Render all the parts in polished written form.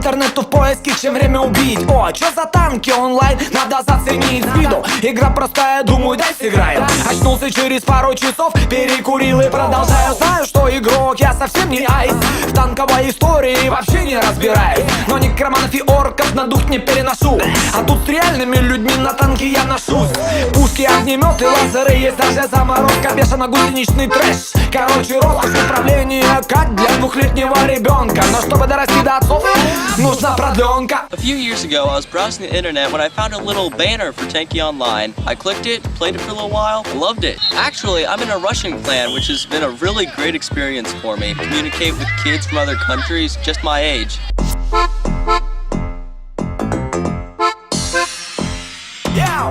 интернету в поиске, чем время убить. О, чё за танки онлайн, надо заценить с виду. Игра простая, думаю, дай сыграем. Очнулся через пару часов, перекурил и продолжаю. Знаю, что игрок, я совсем не айс. В танковой истории вообще не разбираюсь. Но некроманов и орков на дух не переношу. А тут с реальными людьми на танке я ношусь. Пушки, огнеметы, лазеры, есть даже заморозка. Бешено-гусеничный трэш. Короче, роскошь управления, как для двухлетнего ребенка. Но чтобы дорасти до отцов, нужна продленка. A few years ago, I was browsing the internet when I found a little banner for Tanky Online. I clicked it, played it for a little while, and loved it. Actually, I'm in a Russian clan, which has been a really great experience for me. Communicate with kids from other countries, just my age.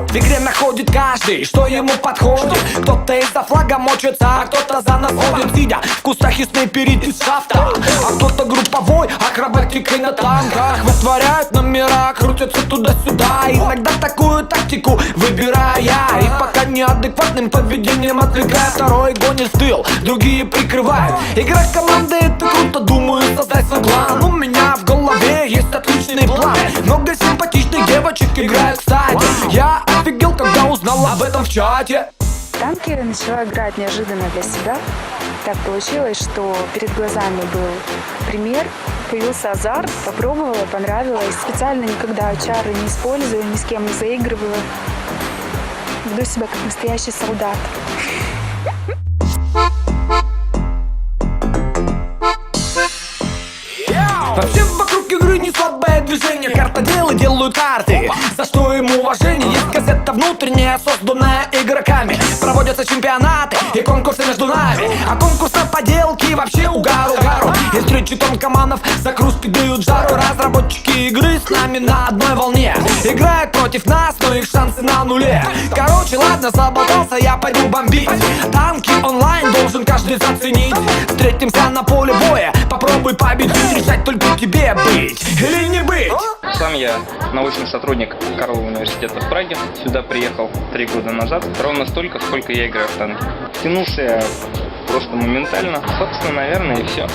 В игре находит каждый, что ему подходит. Кто-то из-за флага мочится, а кто-то за нас ходит, сидя в кустах и снайперит из шафта. А кто-то групповой, акробатикой на танках вытворяют номера, крутятся туда-сюда. Иногда такую тактику выбираю я. И пока неадекватным поведением отвлекая, второй гонит в тыл, другие прикрывают. Игра команды — это круто, думаю, создать свой план. У меня в голове есть отличный план. Много симпатичных девочек играют, кстати. Я офигел, когда узнал об этом в чате. В танки начала играть неожиданно для себя. Так получилось, что перед глазами был пример, появился азарт, попробовала, понравилось. Специально никогда чары не использую, ни с кем не заигрываю. Веду себя как настоящий солдат. Вообще вокруг игры не слабое движение. Картоделы делают карты, за что им уважение. Есть газета внутренняя, созданная игроками. Проводятся чемпионаты и конкурсы между нами. А конкурс на поделки вообще угару. Из встречи тонкоманов загрузки дают жару. Разработчики игры с нами на одной волне. Играют против нас, но их шансы на нуле. Короче, ладно, заболтался, я пойду бомбить. Танки онлайн должен каждый заценить. Встретимся на поле боя, попробуй победить. Решать только тебе быть или не быть. Сам я научный сотрудник Карлова университета в Праге. Сюда приехал 3 года назад. Ровно столько, сколько я играю в танки. Втянулся я просто моментально. Собственно, наверное, и все.